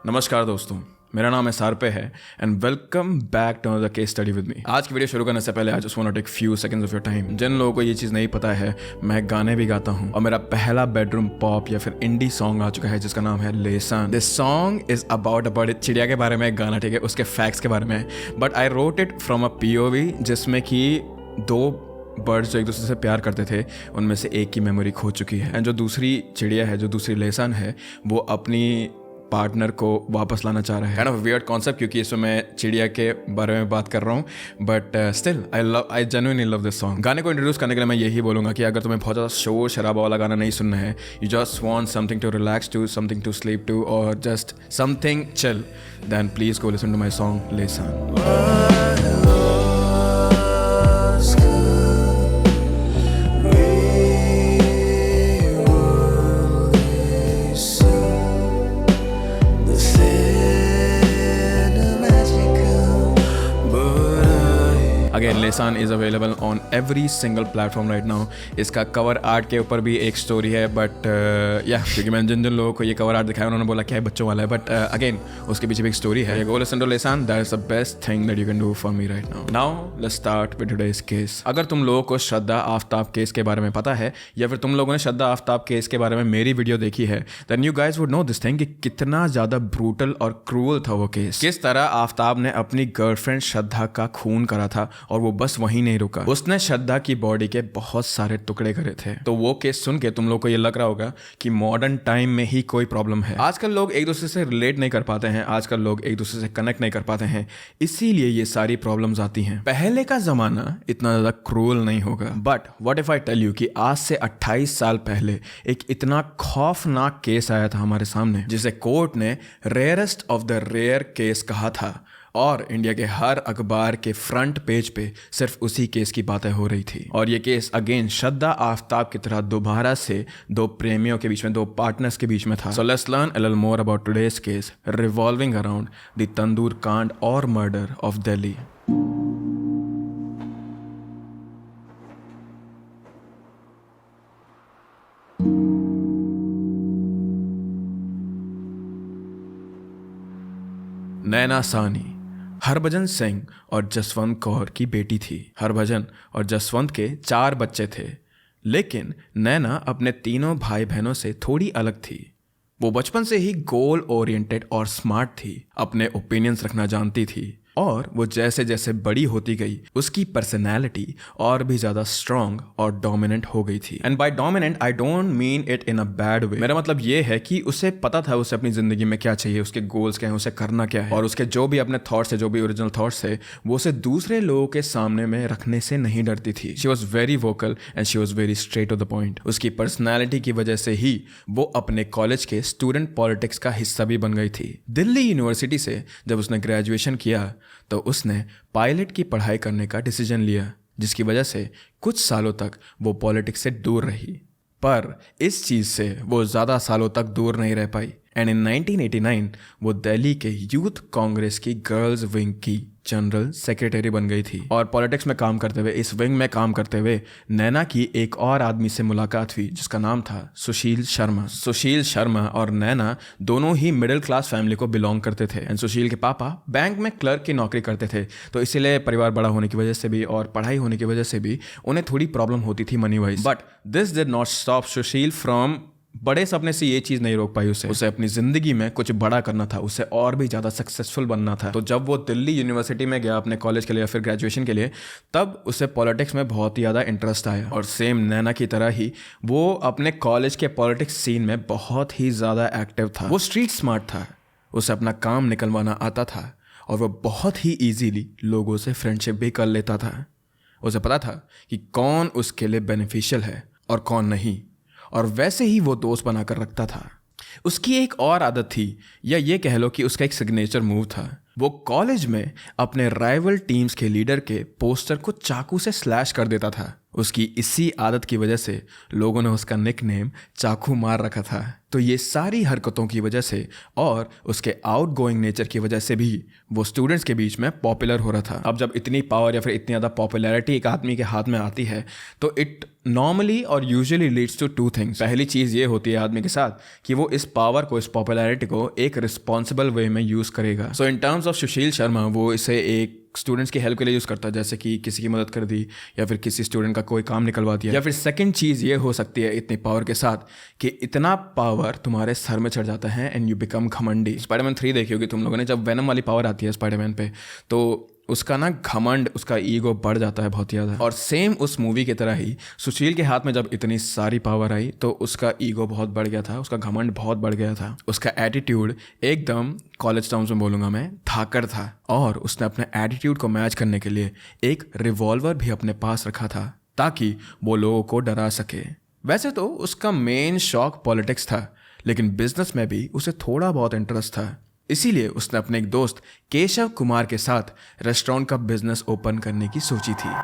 नमस्कार दोस्तों, मेरा नाम है सारपे है and welcome back to the case study with me. आज की वीडियो शुरू करने से पहले I just want to take few seconds of your time. जिन लोगों को ये चीज़ नहीं पता है, मैं गाने भी गाता हूँ और मेरा पहला बेडरूम पॉप या फिर इंडी सॉन्ग आ चुका है जिसका नाम है lesson. This song is about चिड़िया के बारे में एक गाना, ठीक है, उसके फैक्ट्स के बारे में, but I wrote it from a POV जिसमें कि दो बर्ड्स जो एक दूसरे से प्यार करते थे उनमें से एक की मेमोरी खो चुकी है एंड जो दूसरी चिड़िया है, जो दूसरी लेसन है, वो अपनी पार्टनर को वापस लाना चाह रहा है। काइंड ऑफ वियर्ड कॉन्सेप्ट क्योंकि इसमें मैं चिड़िया के बारे में बात कर रहा हूँ, but still I genuinely love this song. गाने को इंट्रोड्यूस करने के लिए मैं यही बोलूँगा कि अगर तुम्हें बहुत ज़्यादा शोर शराबा वाला गाना नहीं सुनना है, you just want something to relax to, something to sleep to और just something chill, then please go listen to my song lesson. Again, lesson is available on every single platform right now. इसका cover art के ऊपर भी एक story है, but या क्योंकि मैंने जिन लोगों को ये कवर आर्ट दिखाया उन्होंने बोला क्या है बच्चों वाला है, बट अगेन उसके पीछे भी एक स्टोरी है। Go listen to lesson, that is the best thing that you can do for me right now. Now let's start with today's case. अगर तुम लोगों को श्रद्धा आफ्ताब केस के बारे में पता है या फिर तुम लोगों ने श्रद्धा आफ्ताब केस के बारे में मेरी वीडियो देखी है, then you guys would know this thing कि कितना ज्यादा ब्रूटल और क्रूअल था वो केस। किस तरह आफ्ताब ने अपनी गर्लफ्रेंड श्रद्धा का खून करा था और वो बस वहीं नहीं रुका, उसने श्रद्धा की बॉडी के बहुत सारे टुकड़े करे थे। तो वो केस सुन के तुम लोग को ये लग रहा होगा कि मॉडर्न टाइम में ही कोई प्रॉब्लम है। आजकल लोग एक दूसरे से रिलेट नहीं कर पाते हैं, आजकल लोग एक दूसरे से कनेक्ट नहीं कर पाते हैं, इसीलिए ये सारी प्रॉब्लम्स आती हैं। पहले का जमाना इतना ज्यादा क्रूअल नहीं होगा, but what if I tell you कि आज से 28 साल पहले एक इतना खौफनाक केस आया था हमारे सामने जिसे कोर्ट ने rarest of the rare case कहा था और इंडिया के हर अखबार के फ्रंट पेज पे सिर्फ उसी केस की बातें हो रही थी। और ये केस अगेन श्रद्धा आफ्ताब की तरह दोबारा से दो प्रेमियों के बीच में, दो पार्टनर्स के बीच में था। So let's learn a little more about today's case revolving around the tandoor कांड और मर्डर ऑफ दिल्ली। नैना सानी हरभजन सिंह और जसवंत कौर की बेटी थी। हरभजन और जसवंत के 4 बच्चे थे, लेकिन नैना अपने तीनों भाई बहनों से थोड़ी अलग थी। वो बचपन से ही गोल ओरिएंटेड और स्मार्ट थी, अपने ओपिनियंस रखना जानती थी और वो जैसे जैसे बड़ी होती गई उसकी पर्सनैलिटी और भी ज़्यादा स्ट्रॉन्ग और डोमिनेंट हो गई थी। And by dominant I don't mean it in a bad way. मेरा मतलब ये है कि उसे पता था उसे अपनी ज़िंदगी में क्या चाहिए, उसके गोल्स क्या हैं, उसे करना क्या है, और उसके जो भी अपने थॉट्स है, जो भी ओरिजिनल थॉट्स है, वो उसे दूसरे लोगों के सामने में रखने से नहीं डरती थी। She was very vocal and she was very straight to the point. उसकी पर्सनैलिटी की वजह से ही वो अपने कॉलेज के स्टूडेंट पॉलिटिक्स का हिस्सा भी बन गई थी। दिल्ली यूनिवर्सिटी से जब उसने ग्रेजुएशन किया तो उसने पायलट की पढ़ाई करने का डिसीजन लिया, जिसकी वजह से कुछ सालों तक वो पॉलिटिक्स से दूर रही। पर इस चीज़ से वो ज़्यादा सालों तक दूर नहीं रह पाई एंड इन 1989 वो दिल्ली के यूथ कांग्रेस की गर्ल्स विंग की जनरल सेक्रेटरी बन गई थी। और पॉलिटिक्स में काम करते हुए, इस विंग में काम करते हुए, नैना की एक और आदमी से मुलाकात हुई जिसका नाम था सुशील शर्मा। सुशील शर्मा और नैना दोनों ही मिडिल क्लास फैमिली को बिलोंग करते थे एंड सुशील के पापा बैंक में क्लर्क की नौकरी करते थे, तो इसीलिए परिवार बड़ा होने की वजह से भी और पढ़ाई होने की वजह से भी उन्हें थोड़ी प्रॉब्लम होती थी money wise. But this did not stop Sushil from बड़े सपने से, ये चीज़ नहीं रोक पाई उसे अपनी ज़िंदगी में कुछ बड़ा करना था, उसे और भी ज़्यादा सक्सेसफुल बनना था। तो जब वो दिल्ली यूनिवर्सिटी में गया अपने कॉलेज के लिए या फिर ग्रेजुएशन के लिए, तब उसे पॉलिटिक्स में बहुत ही ज़्यादा इंटरेस्ट आया और सेम नैना की तरह ही वो अपने कॉलेज के पॉलिटिक्स सीन में बहुत ही ज़्यादा एक्टिव था। वो स्ट्रीट स्मार्ट था, उसे अपना काम निकलवाना आता था और वो बहुत ही ईजीली लोगों से फ्रेंडशिप भी कर लेता था। उसे पता था कि कौन उसके लिए बेनिफिशियल है और कौन नहीं, और वैसे ही वो दोस्त बनाकर रखता था। उसकी एक और आदत थी, या ये कह लो कि उसका एक सिग्नेचर मूव था। वो कॉलेज में अपने राइवल टीम्स के लीडर के पोस्टर को चाकू से स्लैश कर देता था। उसकी इसी आदत की वजह से लोगों ने उसका निकनेम चाकू मार रखा था। तो ये सारी हरकतों की वजह से और उसके आउट गोइंग नेचर की वजह से भी वो स्टूडेंट्स के बीच में पॉपुलर हो रहा था। अब जब इतनी पावर या फिर इतनी ज़्यादा पॉपुलैरिटी एक आदमी के हाथ में आती है तो इट नॉर्मली और usually leads to two things. पहली चीज़ ये होती है आदमी के साथ कि वो इस पावर को, इस पॉपुलैरिटी को एक रिस्पॉन्सिबल वे में यूज़ करेगा। सो in terms of Sushil Sharma, वो इसे एक स्टूडेंट्स की हेल्प के लिए यूज़ करता है, जैसे कि किसी की मदद कर दी या फिर किसी स्टूडेंट का कोई काम निकलवा दिया। या फिर सेकंड चीज़ ये हो सकती है इतनी पावर के साथ कि इतना पावर तुम्हारे सर में चढ़ जाता है एंड यू बिकम घमंडी। स्पाइडरमैन 3 देखी होगी तुम लोगों ने, जब वेनम वाली पावर आती है स्पाइडरमैन पे तो उसका ना घमंड, उसका ईगो बढ़ जाता है बहुत ज़्यादा। और सेम उस मूवी की तरह ही सुशील के हाथ में जब इतनी सारी पावर आई तो उसका ईगो बहुत बढ़ गया था, उसका घमंड बहुत बढ़ गया था, उसका एटीट्यूड एकदम, कॉलेज टर्म्स में बोलूँगा मैं, धाकड़ था। और उसने अपने एटीट्यूड को मैच करने के लिए एक रिवॉल्वर भी अपने पास रखा था ताकि वो लोगों को डरा सके। वैसे तो उसका मेन शौक पॉलिटिक्स था, लेकिन बिजनेस में भी उसे थोड़ा बहुत इंटरेस्ट था। इसीलिए उसने अपने एक दोस्त केशव कुमार के साथ रेस्टोरेंट का बिजनेस ओपन करने की सोची थी।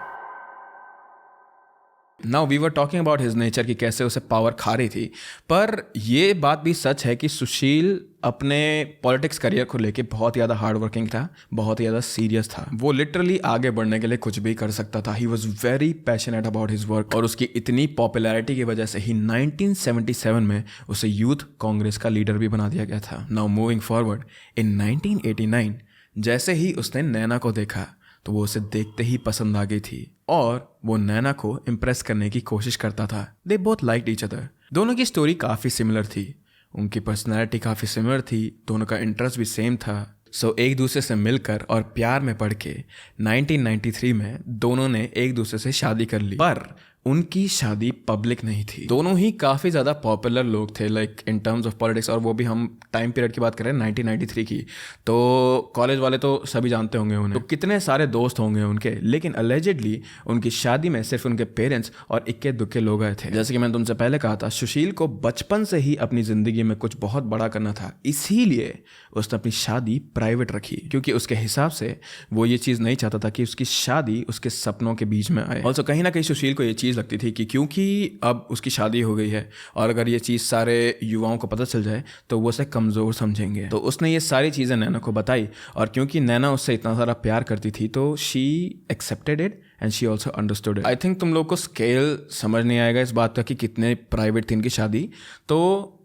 Now we were talking about his nature कि कैसे उसे पावर खा रही थी, पर यह बात भी सच है कि सुशील अपने पॉलिटिक्स करियर को लेके बहुत ज़्यादा हार्ड वर्किंग था, बहुत ज़्यादा सीरियस था। वो लिटरली आगे बढ़ने के लिए कुछ भी कर सकता था। He was very passionate about his work और उसकी इतनी पॉपुलैरिटी की वजह से ही 1977 में उसे यूथ कांग्रेस का लीडर भी बना दिया गया था। नाउ मूविंग फॉरवर्ड, इन 1989 जैसे ही उसने नैना को देखा तो वो उसे देखते ही पसंद आ गई थी और वो नैना को इम्प्रेस करने की कोशिश करता था। They both liked each other. दोनों की स्टोरी काफ़ी सिमिलर थी, उनकी पर्सनैलिटी काफ़ी सिमिलर थी, दोनों का इंटरेस्ट भी सेम था। सो एक दूसरे से मिलकर और प्यार में पड़ के 1993 में दोनों ने एक दूसरे से शादी कर ली। पर उनकी शादी पब्लिक नहीं थी। दोनों ही काफ़ी ज़्यादा पॉपुलर लोग थे, like in terms of politics, और वो भी हम टाइम पीरियड की बात करें 1993 की, तो कॉलेज वाले तो सभी जानते होंगे उन्हें, तो कितने सारे दोस्त होंगे उनके। लेकिन अलेजिडली उनकी शादी में सिर्फ उनके पेरेंट्स और इक्के दुक्के लोग आए थे। जैसे कि मैंने तुमसे पहले कहा था, सुशील को बचपन से ही अपनी ज़िंदगी में कुछ बहुत बड़ा करना था, इसीलिए उसने अपनी शादी प्राइवेट रखी, क्योंकि उसके हिसाब से वो ये चीज़ नहीं चाहता था कि उसकी शादी उसके सपनों के बीच में आए। ऑल्सो कहीं ना कहीं सुशील को ये चीज़ लगती थी कि क्योंकि अब उसकी शादी हो गई है और अगर ये चीज़ सारे युवाओं को पता चल जाए तो वो उसे कमज़ोर समझेंगे। तो उसने ये सारी चीज़ें नैना को बताई और क्योंकि नैना उससे इतना सारा प्यार करती थी तो she accepted it and she also understood it. I think तुम लोग को स्केल समझ नहीं आएगा इस बात का कि कितने प्राइवेट थी इनकी शादी। तो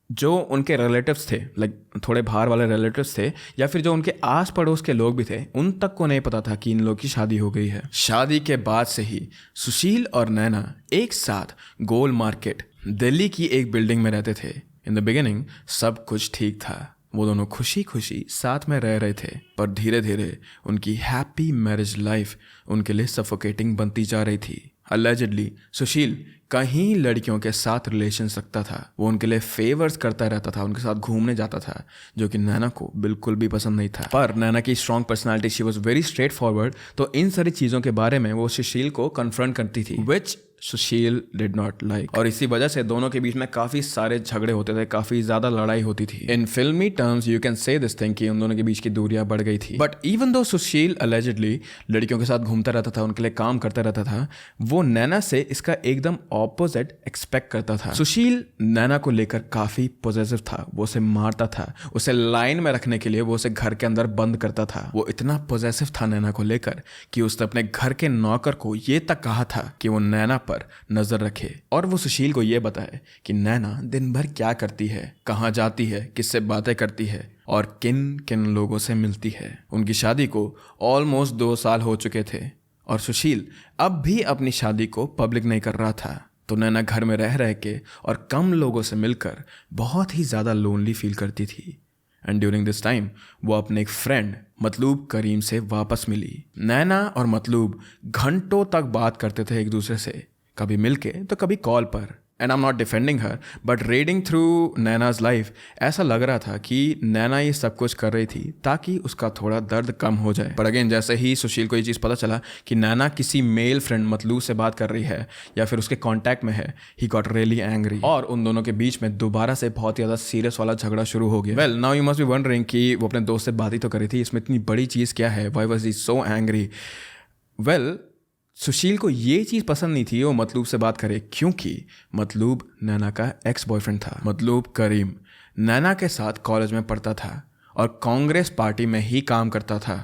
जो उनके रिलेटिव्स थे, लाइक थोड़े बाहर वाले रिलेटिव्स थे, या फिर जो उनके आस पड़ोस के लोग भी थे, उन तक को नहीं पता था कि इन लोग की शादी हो गई है। शादी के बाद से ही सुशील और नैना एक साथ गोल मार्केट दिल्ली की एक बिल्डिंग में रहते थे। इन द बिगिनिंग सब कुछ ठीक था, वो दोनों खुशी खुशी साथ में रह रहे थे, पर धीरे धीरे उनकी हैप्पी मैरिज लाइफ उनके लिए सफोकेटिंग बनती जा रही थी। अलेजिडली सुशील कहीं लड़कियों के साथ रिलेशंस रखता था, वो उनके लिए फेवर्स करता रहता था, उनके साथ घूमने जाता था, जो कि नैना को बिल्कुल भी पसंद नहीं था। पर नैना की strong personality, she was very straight forward, तो इन सारी चीज़ों के बारे में वो सुशील को कन्फ्रंट करती थी, विच सुशील डिड नॉट लाइक। और इसी वजह से दोनों के बीच में काफ़ी सारे झगड़े होते थे, काफ़ी ज़्यादा लड़ाई होती थी। इन फिल्मी terms you can say this thing कि उन दोनों के बीच की दूरियां बढ़ गई थी। But even though Sushil allegedly लड़कियों के साथ घूमता रहता था, उनके लिए काम करता रहता था, वो नैना से इसका एकदम ऑपोजिट एक्सपेक्ट करता था। सुशील नैना को लेकर काफ़ी पॉजिटिव था, वो उसे मारता था, उसे लाइन में रखने के लिए वो उसे घर के अंदर बंद करता था। वो इतना पॉजिटिव था नैना को लेकर कि उसने अपने घर के नौकर को ये तक कहा था कि वो नैना पर नजर रखे और वो सुशील को ये बताए कि नैना दिन भर क्या करती है, कहाँ जाती है, किससे बातें करती है और किन किन लोगों से मिलती है। उनकी शादी को ऑलमोस्ट 2 साल हो चुके थे और सुशील अब भी अपनी शादी को पब्लिक नहीं कर रहा था। तो नैना घर में रह रह के और कम लोगों से मिलकर बहुत ही ज़्यादा लोनली फील करती थी। एंड ड्यूरिंग दिस टाइम वो अपने एक फ्रेंड मतलूब करीम से वापस मिली। नैना और मतलूब घंटों तक बात करते थे एक दूसरे से, कभी मिलके तो कभी कॉल पर। And I am not defending her, but reading through Naina's life ऐसा लग रहा था कि नैना ये सब कुछ कर रही थी ताकि उसका थोड़ा दर्द कम हो जाए। पर अगेन जैसे ही सुशील को ये चीज़ पता चला कि नैना किसी मेल फ्रेंड मतलूब से बात कर रही है या फिर उसके कॉन्टैक्ट में है, ही गॉट रियली एंग्री और उन दोनों के बीच में दोबारा से बहुत ज़्यादा सीरियस वाला झगड़ा शुरू हो गया। Well now you must be wondering कि वो अपने दोस्त से बात ही तो करी थी, इसमें इतनी बड़ी चीज़ क्या है, why was he so angry. Well Sushil को ये चीज़ पसंद नहीं थी वो मतलूब से बात करे, क्योंकि मतलूब नैना का एक्स बॉयफ्रेंड था। मतलूब करीम नैना के साथ कॉलेज में पढ़ता था और कांग्रेस पार्टी में ही काम करता था।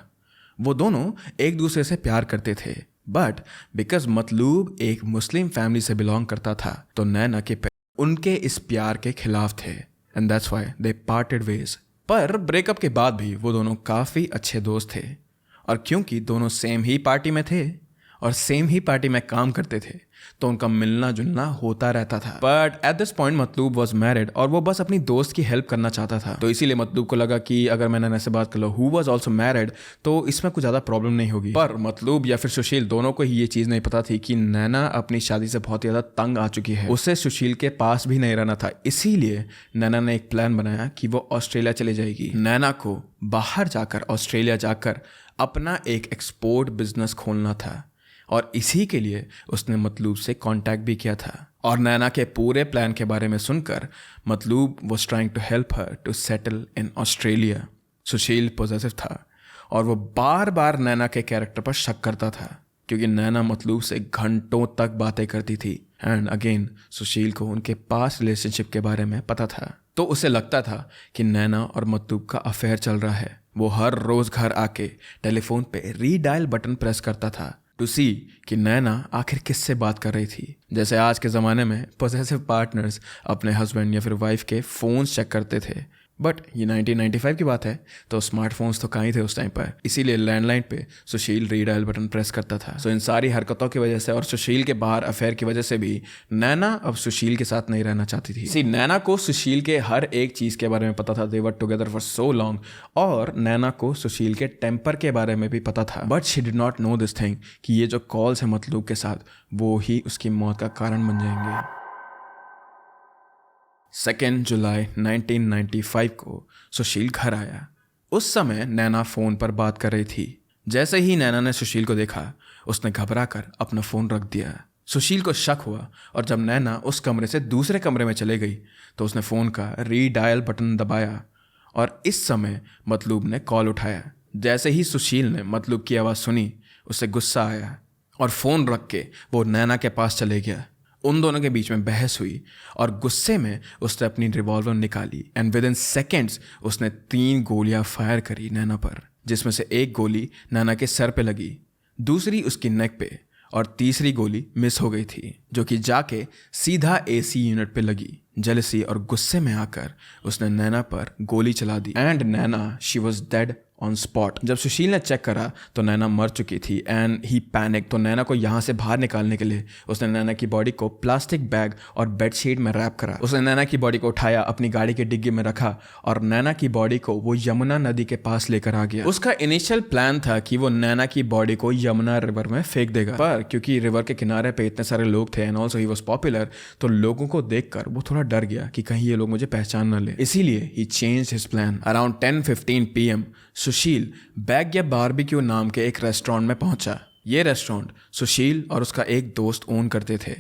वो दोनों एक दूसरे से प्यार करते थे, बट बिकॉज मतलूब एक मुस्लिम फैमिली से बिलोंग करता था तो नैना के उनके इस प्यार के खिलाफ थे, and that's why they parted ways. पर ब्रेकअप के बाद भी वो दोनों काफ़ी अच्छे दोस्त थे, और क्योंकि दोनों सेम ही पार्टी में थे और सेम ही पार्टी में काम करते थे तो उनका मिलना जुलना होता रहता था। But at this point Matloob was married और वो बस अपनी दोस्त की हेल्प करना चाहता था, तो इसीलिए मतलूब को लगा कि अगर मैं नैना से बात कर लो हु वॉज ऑल्सो मैरिड तो इसमें कुछ ज़्यादा प्रॉब्लम नहीं होगी। पर मतलूब या फिर सुशील दोनों को ही ये चीज़ नहीं पता थी कि नैना अपनी शादी से बहुत ज़्यादा तंग आ चुकी है, उसे सुशील के पास भी नहीं रहना था। इसीलिए नैना ने एक प्लान बनाया कि वो ऑस्ट्रेलिया चले जाएगी। नैना को बाहर जाकर ऑस्ट्रेलिया जाकर अपना एक एक्सपोर्ट बिजनेस खोलना था और इसी के लिए उसने मतलूब से कांटेक्ट भी किया था। और नैना के पूरे प्लान के बारे में सुनकर Matloob was trying to help her to settle in Australia. Sushil positive था और वो बार बार नैना के कैरेक्टर पर शक करता था, क्योंकि नैना मतलूब से घंटों तक बातें करती थी। एंड अगेन सुशील को उनके पास रिलेशनशिप के बारे में पता था, तो उसे लगता था कि नैना और मतलूब का अफेयर चल रहा है। वो हर रोज़ घर आके टेलीफोन पे रीडायल बटन प्रेस करता था टू सी कि नैना आखिर किससे बात कर रही थी। जैसे आज के ज़माने में पॉसेसिव पार्टनर्स अपने हस्बैंड या फिर वाइफ के फ़ोन्स चेक करते थे, बट ये 1995 की बात है तो स्मार्टफोन्स तो कहाँ ही थे उस टाइम पर। इसीलिए लैंडलाइन पे सुशील रीडायल बटन प्रेस करता था। सो इन सारी हरकतों की वजह से और सुशील के बाहर अफेयर की वजह से भी नैना अब सुशील के साथ नहीं रहना चाहती थी। नैना को सुशील के हर एक चीज़ के बारे में पता था, they were together for so long, और नैना को सुशील के टेम्पर के बारे में भी पता था। But she did not know this thing कि ये जो कॉल्स है मतलूब के साथ वो ही उसकी मौत का कारण बन जाएंगे। 2 जुलाई 1995 को सुशील घर आया। उस समय नैना फ़ोन पर बात कर रही थी। जैसे ही नैना ने सुशील को देखा उसने घबरा कर अपना फ़ोन रख दिया। सुशील को शक हुआ और जब नैना उस कमरे से दूसरे कमरे में चले गई तो उसने फ़ोन का रीडायल बटन दबाया और इस समय मतलूब ने कॉल उठाया। जैसे ही सुशील ने मतलूब की आवाज़ सुनी उसे गुस्सा आया और फ़ोन रख के वो नैना के पास चले गया। उन दोनों के बीच में बहस हुई और गुस्से में उसने अपनी रिवॉल्वर निकाली एंड विद इन सेकेंड्स उसने 3 गोलियां फायर करी नैना पर, जिसमें से एक गोली नैना के सर पे लगी, दूसरी उसकी नेक पे और तीसरी गोली मिस हो गई थी जो कि जाके सीधा एसी यूनिट पे लगी। जेलसी और गुस्से में आकर उसने नैना पर गोली चला दी and Naina she was dead on spot. जब सुशील ने चेक करा तो नैना मर चुकी थी एंड ही पैनिक। तो नैना को यहाँ से बाहर निकालने के लिए उसने नैना की बॉडी को प्लास्टिक बैग और बेडशीट में रैप करा। उसने नैना की बॉडी को उठाया, अपनी गाड़ी के डिग्गी में रखा और नैना की बॉडी को वो यमुना नदी के पास लेकर आ गया। उसका इनिशियल प्लान था कि वो नैना की बॉडी को यमुना रिवर में फेंक देगा, पर क्योंकि रिवर के किनारे पे इतने सारे लोग थे and also he was popular, तो लोगों को देखकर वो थोड़ा डर गया कि कहीं ये लोग मुझे पहचान न ले। इसीलिए ही changed his plan. Around 10:15 PM Sushil Bagiya Barbecue नाम के एक रेस्टोरेंट में पहुंचा। ये रेस्टोरेंट सुशील और उसका एक दोस्त ओन करते थे।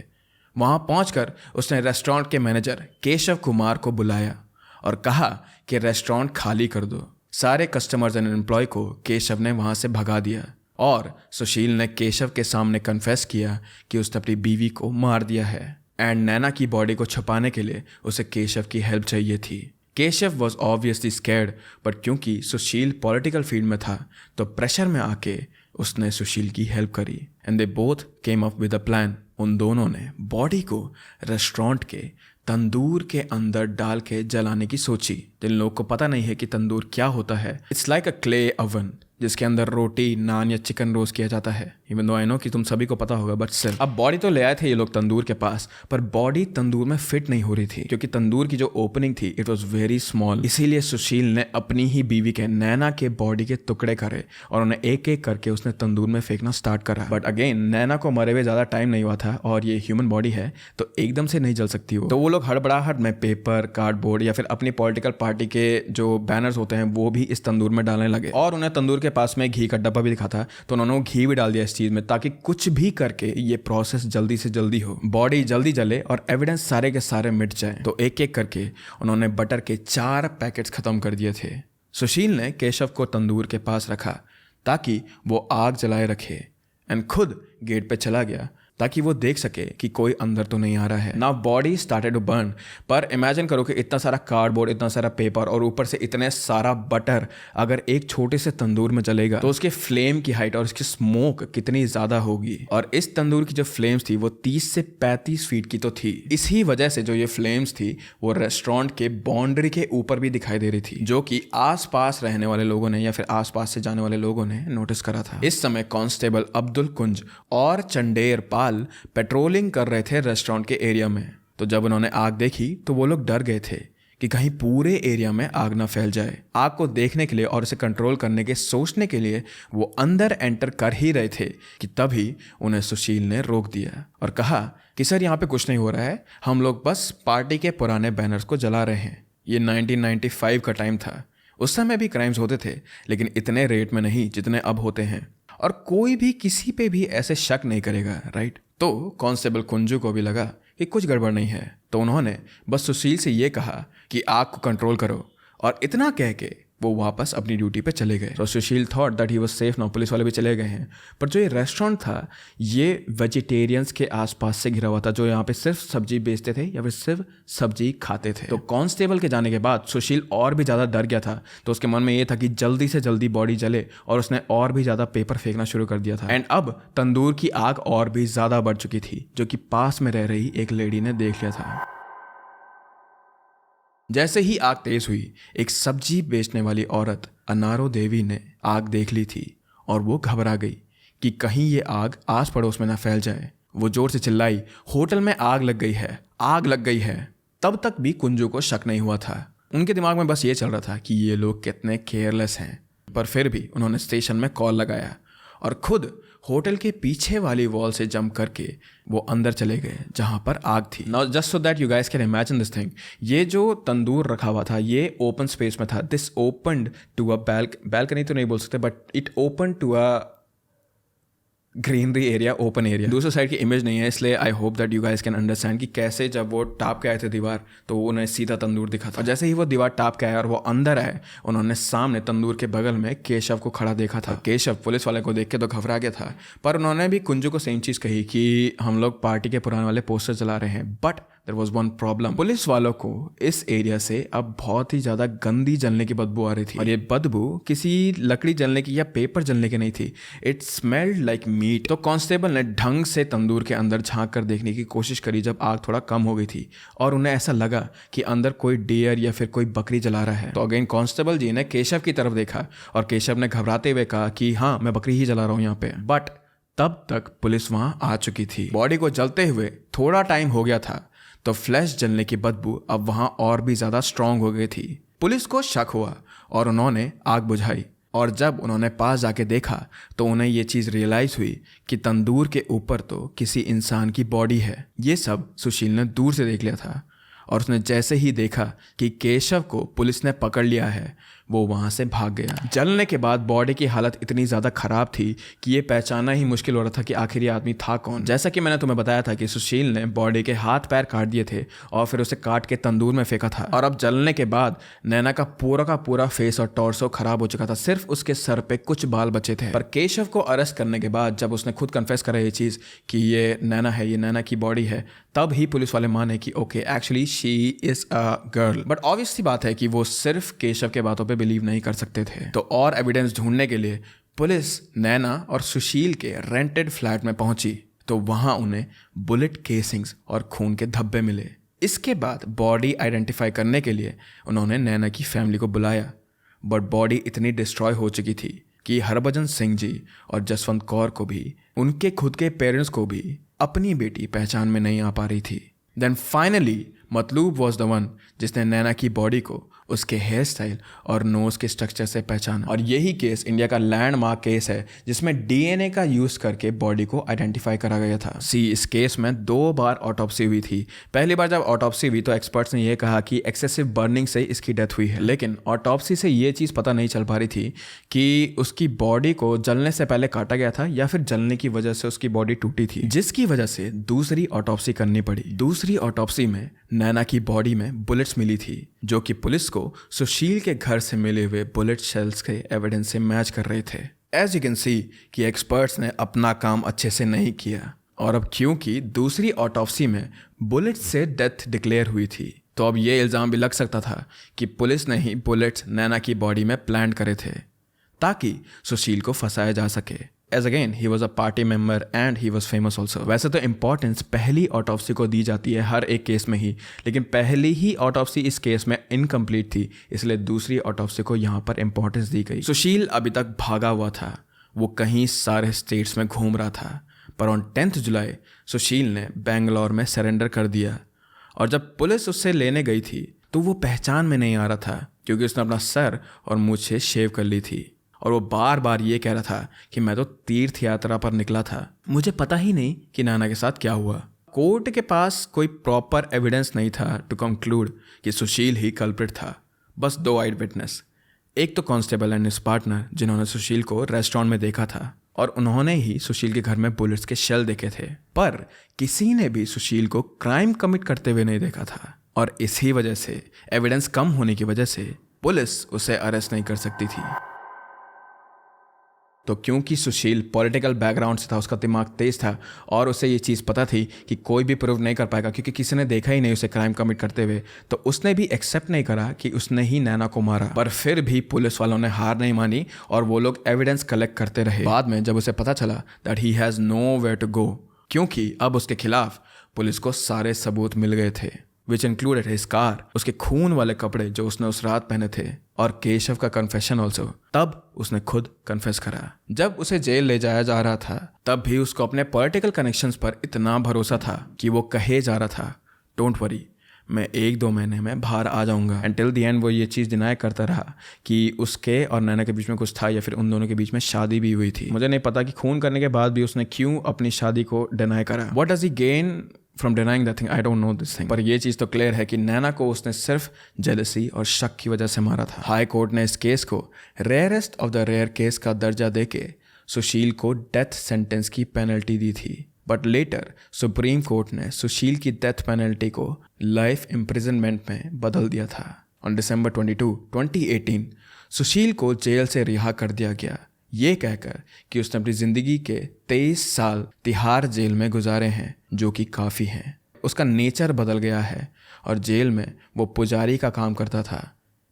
वहां पहुंचकर उसने रेस्टोरेंट के मैनेजर केशव कुमार को बुलाया और कहा कि रेस्टोरेंट खाली कर दो। सारे कस्टमर्स एंड एम्प्लॉय को केशव ने वहां से भगा दिया और सुशील ने केशव के सामने कन्फेस किया कि उसने अपनी बीवी को मार दिया है एंड नैना की बॉडी को छुपाने के लिए उसे केशव की हेल्प चाहिए थी। Keshav was obviously scared, but क्योंकि सुशील पॉलिटिकल फील्ड में था तो प्रेशर में आके उसने सुशील की हेल्प करी and they both came up with a plan. उन दोनों ने बॉडी को रेस्टोरेंट के तंदूर के अंदर डाल के जलाने की सोची। जिन लोगों को पता नहीं है कि तंदूर क्या होता है, it's like a clay oven जिसके अंदर रोटी, नान या चिकन रोस्ट किया जाता है। इवन दो आई नो कि तुम सभी को पता होगा, बट सिर्फ अब बॉडी तो ले आए थे ये लोग तंदूर के पास, पर बॉडी तंदूर में फिट नहीं हो रही थी क्योंकि तंदूर की जो ओपनिंग थी इट वॉज वेरी स्मॉल। इसीलिए सुशील ने अपनी ही बीवी के नैना के बॉडी के टुकड़े करे और उन्हें एक एक करके उसने तंदूर में फेंकना स्टार्ट करा। बट अगेन नैना को मरे हुए ज़्यादा टाइम नहीं हुआ था और ये ह्यूमन बॉडी है तो एकदम से नहीं जल सकती वो। तो वो लोग हड़बड़ाहट में पेपर, कार्डबोर्ड या फिर अपनी पॉलिटिकल पार्टी के जो बैनर्स होते हैं वो भी इस तंदूर में डालने लगे। और उन्हें तंदूर के पास में घी का डब्बा भी दिखा था तो उन्होंने घी भी डाल दिया इस चीज में ताकि कुछ भी करके ये प्रोसेस जल्दी से जल्दी हो, बॉडी जल्दी जले और एविडेंस सारे के सारे मिट जाए। तो एक एक करके उन्होंने बटर के 4 पैकेट्स खत्म कर दिए थे। सुशील ने केशव को तंदूर के पास रखा ताकि वो आग जलाए रखे एंड खुद गेट पे चला गया ताकि वो देख सके कि कोई अंदर तो नहीं आ रहा है। Now body started to burn, पर इमेजिन करो कि इतना सारा कार्डबोर्ड, इतना सारा पेपर और ऊपर से इतने सारा बटर अगर एक छोटे से तंदूर में जलेगा तो उसके फ्लेम की हाइट और उसकी स्मोक कितनी ज्यादा होगी। और इस तंदूर की जो फ्लेम्स थी वो 30 से 35 फीट की तो थी। इसी वजह से जो ये फ्लेम्स थी वो रेस्टोरेंट के बाउंड्री के ऊपर भी दिखाई दे रही थी, जो कि आसपास रहने वाले लोगों ने या फिर आसपास से जाने वाले लोगों ने नोटिस करा था। इस समय कांस्टेबल अब्दुल कुंज और चंडेर पाल पेट्रोलिंग कर रहे थे रेस्टोरेंट के एरिया में। तो जब उन्होंने आग देखी तो वो लोग डर गए थे कि कहीं पूरे एरिया में आग ना फैल जाए। आग को देखने के लिए और उसे कंट्रोल करने के सोचने के लिए वो अंदर एंटर कर ही रहे थे कि तभी उन्हें सुशील ने रोक दिया और कहा कि सर यहाँ पे कुछ नहीं हो रहा है, हम लोग बस पार्टी के पुराने बैनर्स को जला रहे हैं। ये 1995 का टाइम था। उस समय भी क्राइम्स होते थे लेकिन इतने रेट में नहीं जितने अब होते हैं, और कोई भी किसी पे भी ऐसे शक नहीं करेगा, राइट। तो कांस्टेबल कुंजू को भी लगा कि कुछ गड़बड़ नहीं है, तो उन्होंने बस सुशील से ये कहा कि आग को कंट्रोल करो, और इतना कह के वो वापस अपनी ड्यूटी पे चले गए। तो Sushil thought that he was safe now, police वाले भी चले गए हैं। पर जो ये रेस्टोरेंट था ये वेजिटेरियंस के आसपास से घिरा हुआ था, जो यहाँ पे सिर्फ सब्जी बेचते थे या फिर सिर्फ सब्जी खाते थे। तो कांस्टेबल के जाने के बाद सुशील और भी ज़्यादा डर गया था। तो उसके मन में ये था कि जल्दी से जल्दी बॉडी जले, और उसने और भी ज़्यादा पेपर फेंकना शुरू कर दिया था। एंड अब तंदूर की आग और भी ज़्यादा बढ़ चुकी थी, जो कि पास में रह रही एक लेडी ने देख लिया था। जैसे ही आग तेज हुई, एक सब्जी बेचने वाली औरत अनारो देवी ने आग देख ली थी और वो घबरा गई कि कहीं ये आग आस पड़ोस में ना फैल जाए। वो जोर से चिल्लाई, होटल में आग लग गई है, आग लग गई है। तब तक भी कुंजू को शक नहीं हुआ था। उनके दिमाग में बस ये चल रहा था कि ये लोग कितने केयरलेस हैं। पर फिर भी उन्होंने स्टेशन में कॉल लगाया और खुद होटल के पीछे वाली वॉल से जंप करके वो अंदर चले गए जहां पर आग थी। Now just so that you guys can imagine this thing, ये जो तंदूर रखा हुआ था ये ओपन स्पेस में था। This opened to a balcony तो नहीं बोल सकते, but it open to a greenery area, open area. दूसरी साइड की इमेज नहीं है, इसलिए I hope that you guys can understand कि कैसे जब वो टाप के आए थे दीवार तो उन्हें सीधा तंदूर दिखा था। और जैसे ही वो दीवार टाप के आया और वो अंदर आए, उन्होंने सामने तंदूर के बगल में केशव को खड़ा देखा था। केशव पुलिस वाले को देख के तो घबरा गया था, पर उन्होंने भी कुंजू को सेम चीज़ कही कि हम लोग पार्टी के पुराने वाले पोस्टर चला रहे हैं। But there was one problem, police वालों को इस एरिया से अब बहुत ही ज़्यादा गंदी जलने की बदबू आ रही थी। और ये बदबू किसी लकड़ी जलने की या पेपर जलने की नहीं थी, इट स्मेल्ड लाइक मीट। तो कांस्टेबल ने ढंग से तंदूर के अंदर झांक कर देखने की कोशिश करी जब आग थोड़ा कम हो गई थी, और उन्हें ऐसा लगा कि अंदर कोई डियर या फिर कोई बकरी जला रहा है। तो अगेन कांस्टेबल जी ने केशव की तरफ देखा और केशव ने घबराते हुए कहा कि हाँ, मैं बकरी ही जला रहा हूँ यहाँ पे। बट तब तक पुलिस वहां आ चुकी थी। बॉडी को जलते हुए थोड़ा टाइम हो गया था, तो फ्लैश जलने की बदबू अब वहां और भी ज्यादा स्ट्रांग हो गई थी। पुलिस को शक हुआ और उन्होंने आग बुझाई, और जब उन्होंने पास जाके देखा तो उन्हें ये चीज़ रियलाइज हुई कि तंदूर के ऊपर तो किसी इंसान की बॉडी है। ये सब सुशील ने दूर से देख लिया था, और उसने जैसे ही देखा कि केशव को पुलिस ने पकड़ लिया है, वो वहाँ से भाग गया। जलने के बाद बॉडी की हालत इतनी ज़्यादा ख़राब थी कि ये पहचानना ही मुश्किल हो रहा था कि आखिर ये आदमी था कौन। जैसा कि मैंने तुम्हें बताया था कि सुशील ने बॉडी के हाथ पैर काट दिए थे और फिर उसे काट के तंदूर में फेंका था। और अब जलने के बाद नैना का पूरा फेस और टॉर्सो खराब हो चुका था, सिर्फ उसके सर पे कुछ बाल बचे थे। पर केशव को अरेस्ट करने के बाद जब उसने खुद कन्फेस करा ये चीज़ कि ये नैना है, ये नैना की बॉडी है, तब ही पुलिस वाले माने कि okay actually she is a girl. But obvious सी बात है कि वो सिर्फ केशव के बातों पे बिलीव नहीं कर सकते थे। तो और एविडेंस ढूंढने के लिए पुलिस नैना और सुशील के रेंटेड फ्लैट में पहुंची, तो वहां उन्हें बुलेट केसिंग्स और खून के धब्बे मिले। इसके बाद बॉडी आइडेंटिफाई करने के लिए उन्होंने नैना की फैमिली को बुलाया, बट बॉडी इतनी डिस्ट्रॉय हो चुकी थी कि हरभजन सिंह जी और जसवंत कौर को भी, उनके खुद के पेरेंट्स को भी अपनी बेटी पहचान में नहीं आ पा रही थी। Then finally Matloob was the one जिसने नैना की बॉडी को उसके हेयर स्टाइल और नोज के स्ट्रक्चर से पहचाना। और यही केस इंडिया का लैंडमार्क केस है जिसमें डीएनए का यूज करके बॉडी को आइडेंटिफाई करा गया था। इस केस में 2 बार ऑटोप्सी हुई थी। पहली बार जब ऑटोप्सी हुई तो एक्सपर्ट्स ने यह कहा कि एक्सेसिव बर्निंग से इसकी डेथ हुई है, लेकिन ऑटोप्सी से ये चीज़ पता नहीं चल पा रही थी कि उसकी बॉडी को जलने से पहले काटा गया था या फिर जलने की वजह से उसकी बॉडी टूटी थी, जिसकी वजह से दूसरी ऑटोप्सी करनी पड़ी। दूसरी ऑटोप्सी में नैना की बॉडी में बुलेट्स मिली थी, जो कि पुलिस को सुशील के घर से मिले हुए बुलेट शेल्स के एविडेंस से मैच कर रहे थे। एज यू कैन सी कि एक्सपर्ट्स ने अपना काम अच्छे से नहीं किया, और अब क्योंकि दूसरी ऑटोप्सी में बुलेट से डेथ डिक्लेयर हुई थी, तो अब ये इल्ज़ाम भी लग सकता था कि पुलिस ने ही बुलेट्स नैना की बॉडी में प्लांट करे थे ताकि सुशील को फंसाया जा सके। As again he was a party member and he was famous also. वैसे तो इंपॉर्टेंस पहली ऑटोप्सी को दी जाती है हर एक केस में ही, लेकिन पहली ही ऑटोप्सी इस केस में इनकम्प्लीट थी, इसलिए दूसरी ऑटोप्सी को यहाँ पर इंपॉर्टेंस दी गई। सुशील अभी तक भागा हुआ था, वो कहीं सारे स्टेट्स में घूम रहा था, पर ऑन 10 जुलाई सुशील ने बेंगलोर में सरेंडर कर दिया। और जब पुलिस उससे लेने गई थी तो वो पहचान में नहीं आ रहा था, क्योंकि उसने अपना सर और मूछें शेव कर ली थी, और वो बार बार ये कह रहा था कि मैं तो तीर्थ यात्रा पर निकला था, मुझे पता ही नहीं कि नैना के साथ क्या हुआ। कोर्ट के पास कोई प्रॉपर एविडेंस नहीं था टू कंक्लूड कि सुशील ही कल्प्रिट था। बस 2 आइड विटनेस, एक तो कांस्टेबल एंड हिज पार्टनर जिन्होंने सुशील को रेस्टोरेंट में देखा था, और उन्होंने ही सुशील के घर में बुलेट्स के शेल देखे थे, पर किसी ने भी सुशील को क्राइम कमिट करते हुए नहीं देखा था। और इसी वजह से, एविडेंस कम होने की वजह से, पुलिस उसे अरेस्ट नहीं कर सकती थी। तो क्योंकि सुशील पॉलिटिकल बैकग्राउंड से था, उसका दिमाग तेज था, और उसे ये चीज़ पता थी कि कोई भी प्रूव नहीं कर पाएगा क्योंकि किसी ने देखा ही नहीं उसे क्राइम कमिट करते हुए, तो उसने भी एक्सेप्ट नहीं करा कि उसने ही नैना को मारा। पर फिर भी पुलिस वालों ने हार नहीं मानी और वो लोग एविडेंस कलेक्ट करते रहे। बाद में जब उसे पता चला that he has nowhere to go, क्योंकि अब उसके खिलाफ पुलिस को सारे सबूत मिल गए थे, विच इंक्लूडेड हिज कार, उसके खून वाले कपड़े जो उसने उस रात पहने थे, और केशव का कन्फेशन ऑल्सो। तब उसने खुद कन्फेस करा। जब उसे जेल ले जाया जा रहा था तब भी उसको अपने पॉलिटिकल कनेक्शंस पर इतना भरोसा था कि वो कहे जा रहा था, डोंट वरी, मैं 1-2 महीने में बाहर आ जाऊंगा। एंड टिल द एंड वो ये चीज़ डिनाई करता रहा कि उसके और नैना के बीच में कुछ था, या फिर उन दोनों के बीच में शादी भी हुई थी। मुझे नहीं पता कि खून करने के बाद भी उसने क्यों अपनी शादी को डिनाई करा। What does he gain from denying that thing, I don't know this thing. पर ये चीज़ तो क्लियर है कि नैना को उसने सिर्फ जेलसी और शक की वजह से मारा था। हाई कोर्ट ने इस केस को rarest of the rare case का दर्जा देके सुशील को डेथ सेंटेंस की पेनल्टी दी थी, बट लेटर सुप्रीम कोर्ट ने सुशील की डेथ पेनल्टी को लाइफ इम्प्रिजनमेंट में बदल दिया था। ऑन December 22, 2018 सुशील को जेल से रिहा कर दिया गया, ये कहकर कि उसने अपनी ज़िंदगी के 23 साल तिहाड़ जेल में गुजारे हैं, जो कि काफ़ी हैं। उसका नेचर बदल गया है और जेल में वो पुजारी का काम करता था,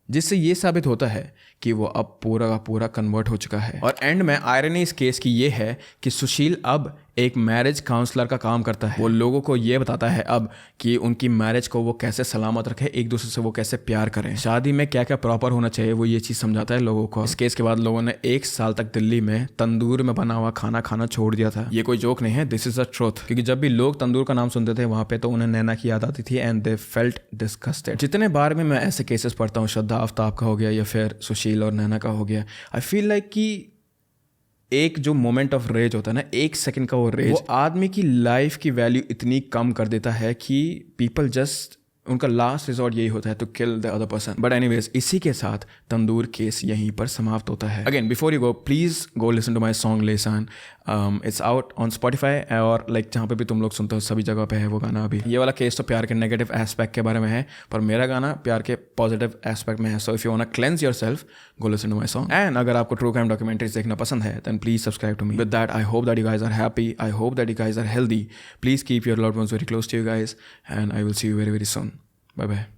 जिससे ये साबित होता है कि वो अब पूरा का पूरा कन्वर्ट हो चुका है। और एंड में आयरनी इस केस की ये है कि सुशील अब एक मैरिज काउंसलर का काम करता है। वो लोगों को ये बताता है अब कि उनकी मैरिज को वो कैसे सलामत रखे, एक दूसरे से वो कैसे प्यार करें, शादी में क्या क्या प्रॉपर होना चाहिए, वो ये चीज़ समझाता है लोगों को। इस केस के बाद लोगों ने 1 साल तक दिल्ली में तंदूर में बना हुआ खाना खाना छोड़ दिया था। ये कोई जोक नहीं है, दिस इज द ट्रूथ। क्योंकि जब भी लोग तंदूर का नाम सुनते थे वहाँ पे तो उन्हें नैना की याद आती थी एंड दे फेल्ट डिस्गस्टेड। जितने बार में मैं ऐसे केसेस पढ़ता हूँ, श्रद्धा आफ्ताब का हो गया या फिर सुशील और नैना का हो गया, आई फील लाइक कि एक जो मोमेंट ऑफ रेज होता है ना, 1 सेकंड का वो रेज, वो आदमी की लाइफ की वैल्यू इतनी कम कर देता है कि पीपल जस्ट, उनका लास्ट रिजॉर्ट यही होता है to kill the other person. But anyways, इसी के साथ तंदूर केस यहीं पर समाप्त होता है। Again before you go, please go listen to my song lesson. It's out on Spotify और लाइक जहाँ पे भी तुम लोग सुनते हो सभी जगह पे है वो गाना। अभी ये वाला केस तो प्यार के नेगेटिव एस्पेक्ट के बारे में है, पर मेरा गाना प्यार के पॉजिटिव एस्पेक्ट में है। So if you want to cleanse yourself, go listen to my song. And अगर आपको ट्रू क्राइम डॉक्यूमेंट्रीज देखना पसंद है, then please subscribe to me. With that I hope that you guys are happy, I hope that you guys are healthy. Please keep your loved ones very close to you guys and I will see you very very soon. Bye bye.